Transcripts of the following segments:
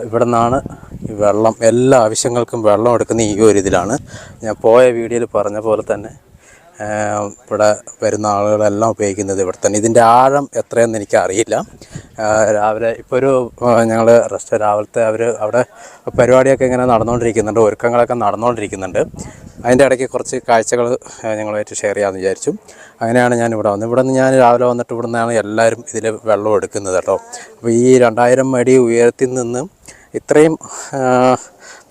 ഇവിടെ നിന്നാണ് ഈ വെള്ളം, എല്ലാ ആവശ്യങ്ങൾക്കും വെള്ളം എടുക്കുന്ന ഈ ഒരു ഇതിലാണ്. ഞാൻ പോയ വീഡിയോയിൽ പറഞ്ഞ പോലെ തന്നെ ഇവിടെ വരുന്ന ആളുകളെല്ലാം ഉപയോഗിക്കുന്നത് ഇവിടെ തന്നെ. ഇതിൻ്റെ ആഴം എത്രയെന്ന് എനിക്കറിയില്ല. രാവിലെ ഇപ്പോൾ ഒരു ഞങ്ങൾ രാവിലത്തെ അവിടെ പരിപാടിയൊക്കെ ഇങ്ങനെ നടന്നുകൊണ്ടിരിക്കുന്നുണ്ട്, ഒരുക്കങ്ങളൊക്കെ നടന്നുകൊണ്ടിരിക്കുന്നുണ്ട്. അതിൻ്റെ ഇടയ്ക്ക് കുറച്ച് കാഴ്ചകൾ ഞങ്ങളുമായിട്ട് ഷെയർ ചെയ്യാമെന്ന് വിചാരിച്ചു. അങ്ങനെയാണ് ഞാൻ ഇവിടെ വന്നത്. ഇവിടെ നിന്ന് ഞാൻ രാവിലെ വന്നിട്ട് ഇവിടെ നിന്നാണ് എല്ലാവരും ഇതിൽ വെള്ളം എടുക്കുന്നത് കേട്ടോ. അപ്പോൾ ഈ 2000 അടി ഉയരത്തിൽ നിന്ന് ഇത്രയും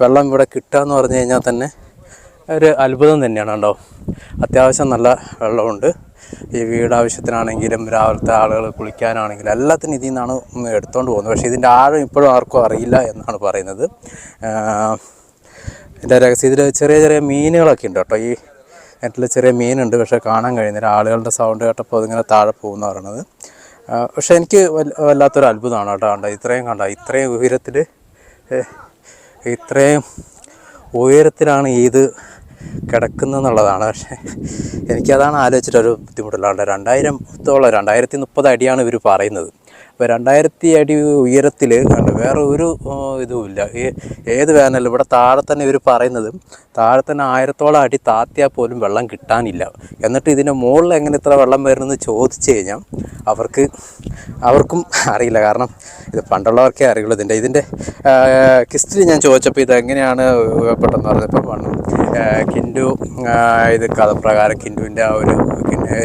വെള്ളം ഇവിടെ കിട്ടുക എന്ന് പറഞ്ഞു കഴിഞ്ഞാൽ തന്നെ ഒരു അത്ഭുതം തന്നെയാണ് കേട്ടോ. അത്യാവശ്യം നല്ല വെള്ളമുണ്ട്. ഈ വീടാവശ്യത്തിനാണെങ്കിലും രാവിലത്തെ ആളുകൾ കുളിക്കാനാണെങ്കിലും എല്ലാത്തിനും ഇതിൽ നിന്നാണ് എടുത്തുകൊണ്ട് പോകുന്നത്. പക്ഷേ ഇതിൻ്റെ ആഴം ഇപ്പോഴും ആർക്കും അറിയില്ല എന്നാണ് പറയുന്നത്. ഇതിൻ്റെ രഹസ്യം, ഇതിൽ ചെറിയ ചെറിയ മീനുകളൊക്കെ ഉണ്ട് കേട്ടോ. ഈ നെറ്റിൽ ചെറിയ മീനുണ്ട്, പക്ഷേ കാണാൻ കഴിയുന്നില്ല. ആളുകളുടെ സൗണ്ട് കേട്ടപ്പോൾ അതിങ്ങനെ താഴെ പോകുന്ന പറയണത്. പക്ഷേ എനിക്ക് വല്ലാത്തൊരു അത്ഭുതമാണ് കേട്ടോ. ഇത്രയും ഉയരത്തിൽ, ഇത്രയും ഉയരത്തിലാണ് ഇത് കിടക്കുന്നതെന്നുള്ളതാണ്. പക്ഷേ എനിക്കതാണ് ആലോചിച്ചിട്ടൊരു ബുദ്ധിമുട്ടുള്ളതാണ്. 2030 അടിയാണ് ഇവർ പറയുന്നത്. അപ്പോൾ 2000 അടി ഉയരത്തിൽ വേറെ ഒരു ഇതുമില്ല. ഏത് വേനലും ഇവിടെ താഴെ തന്നെ ഇവർ പറയുന്നത്, താഴെ തന്നെ 1000ഓളം അടി താത്തിയാൽ പോലും വെള്ളം കിട്ടാനില്ല. എന്നിട്ട് ഇതിൻ്റെ മുകളിൽ എങ്ങനെ ഇത്ര വെള്ളം വരുന്നതെന്ന് ചോദിച്ചു കഴിഞ്ഞാൽ അവർക്കും അറിയില്ല. കാരണം ഇത് പണ്ടുള്ളവർക്കേ അറിയുള്ളൂ. ഇതിൻ്റെ ഹിസ്റ്ററി ഞാൻ ചോദിച്ചപ്പോൾ ഇതെങ്ങനെയാണ് പെട്ടെന്ന് പറഞ്ഞപ്പോൾ കിൻഡു ഇത് കഥപ്രകാരം, കിൻഡുവിൻ്റെ ആ ഒരു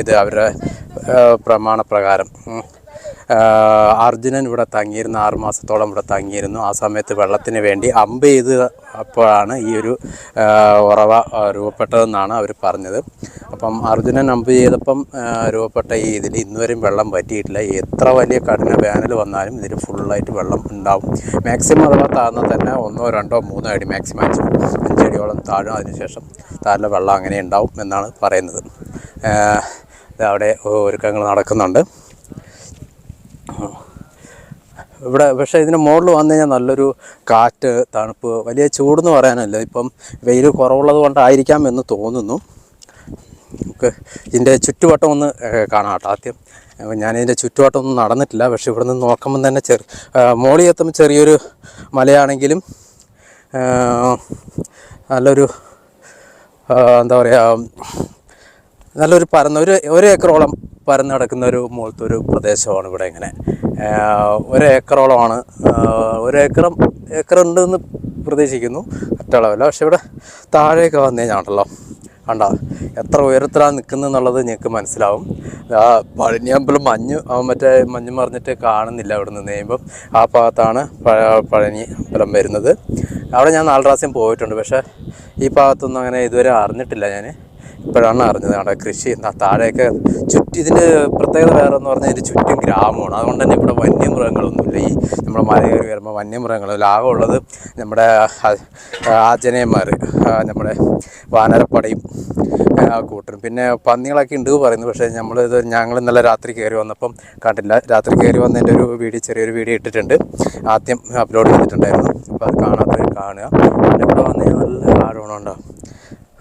ഇത് അവരുടെ പ്രമാണപ്രകാരം അർജുനൻ ഇവിടെ തങ്ങിയിരുന്നു, 6 മാസത്തോളം ഇവിടെ തങ്ങിയിരുന്നു. ആ സമയത്ത് വെള്ളത്തിന് വേണ്ടി അമ്പ് ചെയ്ത് അപ്പോഴാണ് ഈ ഒരു ഉറവ രൂപപ്പെട്ടതെന്നാണ് അവർ പറഞ്ഞത്. അപ്പം അർജുനൻ അമ്പ് ചെയ്തപ്പം രൂപപ്പെട്ട ഈ ഇതിൽ ഇന്നുവരെയും വെള്ളം പറ്റിയിട്ടില്ല. എത്ര വലിയ കഠിന വേനൽ വന്നാലും ഇതിൽ ഫുള്ളായിട്ട് വെള്ളം ഉണ്ടാവും. മാക്സിമം അഥവാ താഴ്ന്നാൽ തന്നെ 1, 2, 3 അടി, മാക്സിമം 5 അടിയോളം താഴും. അതിനുശേഷം താഴെ വെള്ളം അങ്ങനെ ഉണ്ടാവും എന്നാണ് പറയുന്നത്. അവിടെ ഒരുക്കങ്ങൾ നടക്കുന്നുണ്ട് ഇവിടെ. പക്ഷേ ഇതിന് മുകളിൽ വന്നു കഴിഞ്ഞാൽ നല്ലൊരു കാറ്റ്, തണുപ്പ്, വലിയ ചൂടെന്ന് പറയാനല്ല. ഇപ്പം വെയിൽ കുറവുള്ളത് കൊണ്ടായിരിക്കാം എന്ന് തോന്നുന്നു. നമുക്ക് ഇതിൻ്റെ ചുറ്റുവട്ടം ഒന്ന് കാണാം കേട്ടോ. ആദ്യം ഞാനിതിൻ്റെ ചുറ്റുവട്ടം ഒന്നും നടന്നിട്ടില്ല. പക്ഷേ ഇവിടെ നിന്ന് നോക്കുമ്പം തന്നെ മോളിൽ എത്തുമ്പോൾ ചെറിയൊരു മലയാണെങ്കിലും നല്ലൊരു എന്താ പറയുക, നല്ലൊരു ഒരു ഏക്കറോളം പരന്ന് കിടക്കുന്ന ഒരു മുകളിലത്തെ ഒരു പ്രദേശമാണ് ഇവിടെ. ഇങ്ങനെ 1 ഏക്കറോളമാണ്. 1 ഏക്കർ ഉണ്ടെന്ന് പ്രതീക്ഷിക്കുന്നു, ഒറ്റളവല്ല. പക്ഷെ ഇവിടെ താഴേക്ക് വന്നു കഴിഞ്ഞാണല്ലോ കണ്ടോ എത്ര ഉയരത്തിലാണ് നിൽക്കുന്നത് എന്നുള്ളത് നിങ്ങൾക്ക് മനസ്സിലാവും. പഴനിയമ്പലം മഞ്ഞ് മറിഞ്ഞിട്ട് കാണുന്നില്ല. ഇവിടെ നിന്ന് കഴിയുമ്പം ആ ഭാഗത്താണ് പഴനി അമ്പലം വരുന്നത്. അവിടെ ഞാൻ 4 പ്രാവശ്യം പോയിട്ടുണ്ട്. പക്ഷേ ഈ ഭാഗത്തൊന്നും അങ്ങനെ ഇതുവരെ അറിഞ്ഞിട്ടില്ല. ഞാൻ ഇപ്പോഴാണ് അറിഞ്ഞത്. അവിടെ കൃഷി താഴെയൊക്കെ ഇതിൻ്റെ പ്രത്യേകത വേറെ എന്ന് പറഞ്ഞാൽ ഇതിൻ്റെ ചുറ്റും ഗ്രാമമാണ്. അതുകൊണ്ട് തന്നെ ഇവിടെ വന്യമൃഗങ്ങളൊന്നുമില്ല. ഈ നമ്മുടെ മല കയറി വരുമ്പോൾ വന്യമൃഗങ്ങൾ ആകെയുള്ളത് നമ്മുടെ ആഞ്ജനേയന്മാർ, നമ്മുടെ വാനരപ്പടയും കൂട്ടരും, പിന്നെ പന്നികളൊക്കെ ഉണ്ട് പറയുന്നു. പക്ഷേ ഞങ്ങൾ ഇന്നലെ രാത്രി കയറി വന്നപ്പം കണ്ടില്ല. രാത്രി കയറി വന്നതിൻ്റെ ഒരു ചെറിയൊരു വീഡിയോ ഇട്ടിട്ടുണ്ട്, ആദ്യം അപ്ലോഡ് ചെയ്തിട്ടുണ്ടായിരുന്നു. അപ്പോൾ അത് കാണാത്തവർ കാണുക. പിന്നെ ഇവിടെ വന്നു കഴിഞ്ഞാൽ നല്ല ആഴമുണ്ടോ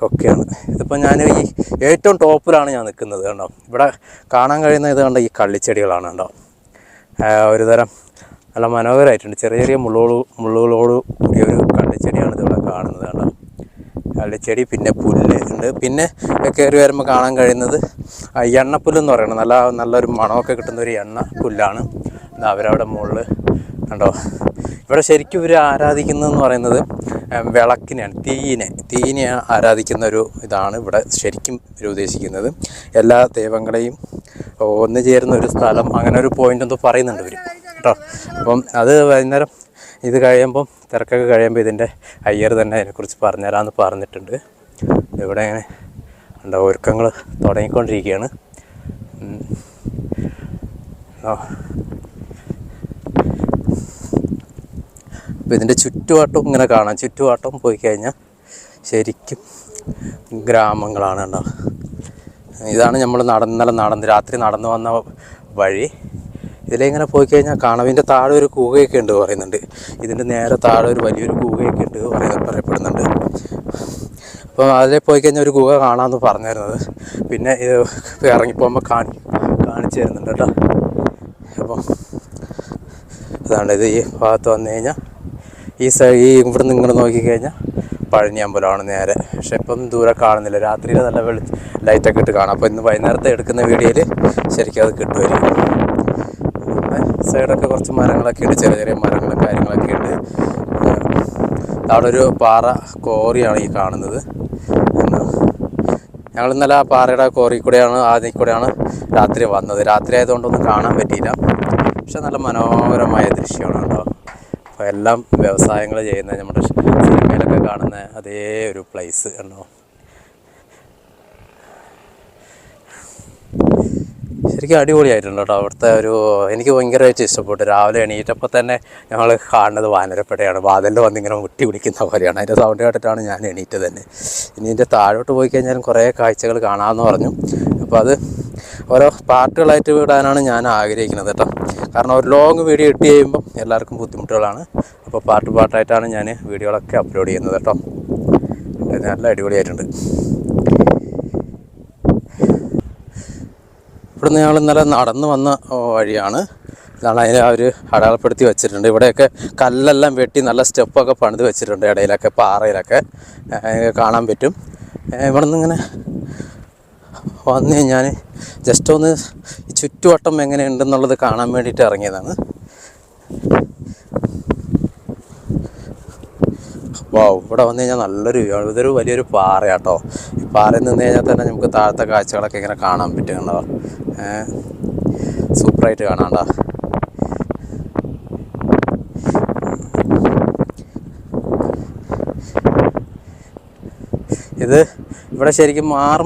ഒക്കെയാണ്. ഇതിപ്പോൾ ഞാൻ ഈ ഏറ്റവും ടോപ്പിലാണ് ഞാൻ നിൽക്കുന്നത് കണ്ടോ. ഇവിടെ കാണാൻ കഴിയുന്ന ഇത് കണ്ടോ, ഈ കള്ളിച്ചെടികളാണ് കണ്ടോ. ഒരു തരം നല്ല മനോഹരമായിട്ടുണ്ട്. ചെറിയ മുള്ളുകളോട് കൂടിയ ഒരു കള്ളിച്ചെടിയാണ് ഇതിവിടെ കാണുന്നത് കണ്ടോ. കള്ളിച്ചെടി, പിന്നെ പുല്ല് ഉണ്ട്. പിന്നെ കയറി വരുമ്പോൾ കാണാൻ കഴിയുന്നത് എണ്ണപ്പുല്ലെന്ന് പറയുന്നത് നല്ലൊരു മണമൊക്കെ കിട്ടുന്ന ഒരു എണ്ണ പുല്ലാണ്. അവരവിടെ മുകളിൽ കണ്ടോ. ഇവിടെ ശരിക്കും ഇവർ ആരാധിക്കുന്നതെന്ന് പറയുന്നത് വിളക്കിനെയാണ്, തീയിനെ ആരാധിക്കുന്ന ഒരു ഇതാണ് ഇവിടെ ശരിക്കും ഇവർ ഉദ്ദേശിക്കുന്നത്. എല്ലാ ദൈവങ്ങളെയും ഒന്നു ചേരുന്ന ഒരു സ്ഥലം, അങ്ങനെ ഒരു പോയിൻ്റ് എന്തോ പറയുന്നുണ്ട് ഇവർ കേട്ടോ. അപ്പം അത് വൈകുന്നേരം ഇത് കഴിയുമ്പം, തിരക്കൊക്കെ കഴിയുമ്പോൾ ഇതിൻ്റെ അയ്യർ തന്നെ അതിനെക്കുറിച്ച് പറഞ്ഞുതരാമെന്ന് പറഞ്ഞിട്ടുണ്ട്. ഇവിടെ ഇങ്ങനെ ഉണ്ടോ ഒരുക്കങ്ങൾ തുടങ്ങിക്കൊണ്ടിരിക്കുകയാണ്. അപ്പോൾ ഇതിൻ്റെ ചുറ്റുവട്ടം ഇങ്ങനെ കാണാം. ചുറ്റുവട്ടം പോയി കഴിഞ്ഞാൽ ശരിക്കും ഗ്രാമങ്ങളാണ് കേട്ടോ. ഇതാണ് നമ്മൾ രാത്രി നടന്നു വന്ന വഴി. ഇതിലിങ്ങനെ പോയി കഴിഞ്ഞാൽ കാണാം. ഇതിൻ്റെ താഴെ ഒരു കൂകയൊക്കെ ഉണ്ട് പറയുന്നുണ്ട്. ഇതിൻ്റെ നേരെ താഴെ ഒരു വലിയൊരു കൂകയൊക്കെ ഉണ്ട് പറയപ്പെടുന്നുണ്ട്. അപ്പോൾ അതിൽ പോയി കഴിഞ്ഞാൽ ഒരു ഗുഹ കാണാമെന്ന് പറഞ്ഞിരുന്നത്. പിന്നെ ഇത് ഇറങ്ങിപ്പോകുമ്പോൾ കാണിച്ചു തരുന്നുണ്ട് കേട്ടോ. അപ്പോൾ അതാണ് ഇത്. ഈ ഭാഗത്ത് വന്നു കഴിഞ്ഞാൽ ഈ ഇവിടുന്ന് ഇങ്ങോട്ട് നോക്കിക്കഴിഞ്ഞാൽ പഴനി അമ്പലമാണ് നേരെ. പക്ഷെ ഇപ്പം ദൂരെ കാണുന്നില്ല, രാത്രിയിൽ നല്ല ലൈറ്റൊക്കെ ഇട്ട് കാണാം. അപ്പോൾ ഇന്ന് വൈകുന്നേരത്തെ എടുക്കുന്ന വീഡിയോയിൽ ശരിക്കും അത് കിട്ടുമായിരിക്കും. സൈഡൊക്കെ കുറച്ച് മരങ്ങളൊക്കെ ഉണ്ട്, ചെറിയ ചെറിയ മരങ്ങളും കാര്യങ്ങളൊക്കെ ഉണ്ട്. അവിടെ ഒരു പാറ കോറിയാണ് ഈ കാണുന്നത്. ഞങ്ങൾ ഇന്നലെ ആ പാറയുടെ കോറി കൂടെയാണ് ആദ്യം കൂടെയാണ് രാത്രി വന്നത്. രാത്രി ആയതുകൊണ്ടൊന്നും കാണാൻ പറ്റിയില്ല, പക്ഷെ നല്ല മനോഹരമായ ദൃശ്യമാണ് കേട്ടോ. അപ്പോൾ എല്ലാം വ്യവസായങ്ങൾ ചെയ്യുന്ന നമ്മുടെ സിനിമയിലൊക്കെ കാണുന്ന അതേ ഒരു പ്ലേസ് കണ്ടോ. ശരിക്കും അടിപൊളിയായിട്ടുണ്ട് കേട്ടോ അവിടുത്തെ എനിക്ക് ഭയങ്കരമായിട്ട് ഇഷ്ടപ്പെട്ടു. രാവിലെ എണീറ്റപ്പോൾ തന്നെ ഞങ്ങൾ കാണുന്നത് വാനരപ്പടയാണ്, വാതിലിൽ വന്നിങ്ങനെ മുട്ടി പിടിക്കുന്ന പോലെയാണ്. അതിൻ്റെ സൗണ്ട് കേട്ടിട്ടാണ് ഞാൻ എണീറ്റത് തന്നെ. ഇനി ഇതിൻ്റെ താഴോട്ട് പോയി കഴിഞ്ഞാലും കുറേ കാഴ്ചകൾ കാണാമെന്ന് പറഞ്ഞു. അപ്പോൾ അത് ഓരോ പാർട്ടുകളായിട്ട് വിടാനാണ് ഞാൻ ആഗ്രഹിക്കുന്നത് കേട്ടോ. കാരണം ഒരു ലോങ് വീഡിയോ ഇട്ട് ചെയ്യുമ്പം എല്ലാവർക്കും ബുദ്ധിമുട്ടുകളാണ്. അപ്പോൾ പാർട്ടായിട്ടാണ് ഞാൻ വീഡിയോകളൊക്കെ അപ്ലോഡ് ചെയ്യുന്നത് കേട്ടോ. നല്ല അടിപൊളിയായിട്ടുണ്ട്. ഇവിടുന്ന് ഞങ്ങൾ ഇന്നലെ നടന്നു വന്ന വഴിയാണ്. ഇതാണ് അതിനെ അവർ അടയാളപ്പെടുത്തി വെച്ചിട്ടുണ്ട്. ഇവിടെയൊക്കെ കല്ലെല്ലാം വെട്ടി നല്ല സ്റ്റെപ്പൊക്കെ പണിത് വെച്ചിട്ടുണ്ട്. ഇടയിലൊക്കെ പാറയിലൊക്കെ കാണാൻ പറ്റും. ഇവിടെ നിന്ന് ഇങ്ങനെ വന്ന് ഞാൻ ജസ്റ്റ് ഒന്ന് ഈ ചുറ്റുവട്ടം എങ്ങനെയുണ്ടെന്നുള്ളത് കാണാൻ വേണ്ടിയിട്ട് ഇറങ്ങിയതാണ്. വാവ്, ഇവിടെ വന്നു കഴിഞ്ഞാൽ നല്ലൊരു വ്യൂ ആണ്. ഇതൊരു വലിയൊരു പാറയാട്ടോ. ഈ പാറയിൽ നിന്ന് കഴിഞ്ഞാൽ തന്നെ നമുക്ക് താഴത്തെ കാഴ്ചകളൊക്കെ ഇങ്ങനെ കാണാൻ പറ്റുന്നുണ്ടോ. സൂപ്പറായിട്ട് കാണാണ്ടോ. ഇത് ഇവിടെ ശരിക്കും 6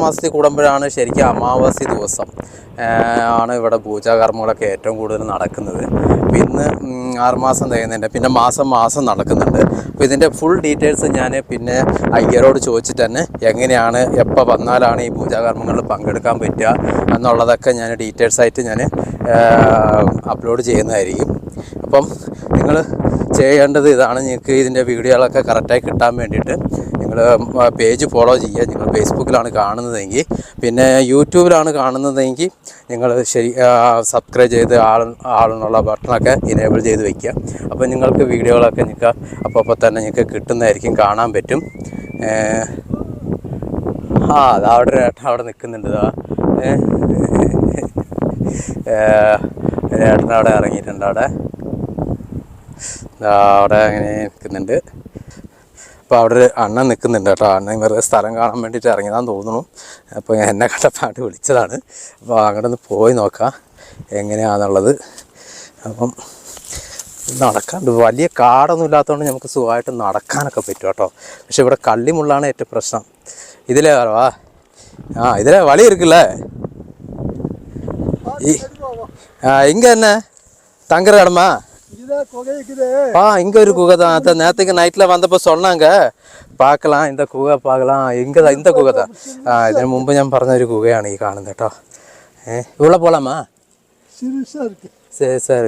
മാസത്തിൽ കൂടുമ്പോഴാണ് ശരിക്കും അമാവാസി ദിവസം ആണ് ഇവിടെ പൂജാകർമ്മങ്ങളൊക്കെ ഏറ്റവും കൂടുതൽ നടക്കുന്നത്. അപ്പോൾ ഇന്ന് 6 മാസം തികയുന്നുണ്ട്, പിന്നെ മാസം നടക്കുന്നുണ്ട്. അപ്പോൾ ഇതിൻ്റെ ഫുൾ ഡീറ്റെയിൽസ് ഞാൻ പിന്നെ അയ്യരോട് ചോദിച്ചിട്ട് തന്നെ എങ്ങനെയാണ് എപ്പോൾ വന്നാലാണ് ഈ പൂജാകർമ്മങ്ങളിൽ പങ്കെടുക്കാൻ പറ്റുക എന്നുള്ളതൊക്കെ ഞാൻ ഡീറ്റെയിൽസായിട്ട് ഞാൻ അപ്ലോഡ് ചെയ്യുന്നതായിരിക്കും. അപ്പം നിങ്ങൾ ചെയ്യേണ്ടത് ഇതാണ്. നിങ്ങൾക്ക് ഇതിൻ്റെ വീഡിയോകളൊക്കെ കറക്റ്റായി കിട്ടാൻ വേണ്ടിയിട്ട് നിങ്ങൾ പേജ് ഫോളോ ചെയ്യുക. നിങ്ങൾ ഫേസ്ബുക്കിലാണ് കാണുന്നതെങ്കിൽ, പിന്നെ യൂട്യൂബിലാണ് കാണുന്നതെങ്കിൽ നിങ്ങൾ സബ്സ്ക്രൈബ് ചെയ്ത് ആളെന്നുള്ള ബട്ടണൊക്കെ ഇനേബിൾ ചെയ്ത് വയ്ക്കുക. അപ്പോൾ നിങ്ങൾക്ക് വീഡിയോകളൊക്കെ നിങ്ങൾക്ക് അപ്പോൾ തന്നെ നിങ്ങൾക്ക് കിട്ടുന്നതായിരിക്കും, കാണാൻ പറ്റും. അതവിടെ ഒരു ഏട്ടൻ അവിടെ നിൽക്കുന്നുണ്ട്. ഏട്ടൻ അവിടെ ഇറങ്ങിയിട്ടുണ്ട്. അവിടെ അങ്ങനെ നിൽക്കുന്നുണ്ട്. അപ്പോൾ അവിടെ ഒരു അണ്ണൻ നിൽക്കുന്നുണ്ട് കേട്ടോ. അണ്ണൻ വെറുതെ സ്ഥലം കാണാൻ വേണ്ടിയിട്ട് ഇറങ്ങിയതാന്ന് തോന്നുന്നു. അപ്പോൾ എന്നെ കണ്ടപ്പാട്ട് വിളിച്ചതാണ്. അപ്പോൾ അങ്ങോട്ട് ഒന്ന് പോയി നോക്കാം എങ്ങനെയാണെന്നുള്ളത്. അപ്പം നടക്കാണ്ട് വലിയ കാടൊന്നും ഇല്ലാത്തതുകൊണ്ട് നമുക്ക് സുഖമായിട്ട് നടക്കാനൊക്കെ പറ്റും കേട്ടോ. പക്ഷെ ഇവിടെ കള്ളിമുള്ളാണ് ഏറ്റവും പ്രശ്നം. ഇതിലേ വരവാ ഇതിലേ വളി இருக்குல்ல இங்கே என்ன தங்குற இடமா? இங்கே ஒரு குகை தான். நேற்றுக்கு நைட்டில் வந்தപ്പോൾ சொன்னாங்க பார்க்கலாம், இந்த குகை பார்க்கலாம். இங்கே தான், இந்த குகை தான். ഇതിന് മുമ്പ് ഞാൻ പറഞ്ഞൊരു കുകയാണ് ഈ കാണുന്നത് കേട്ടോ. ഇവിടെ പോലാമാ? ശരി സാർ.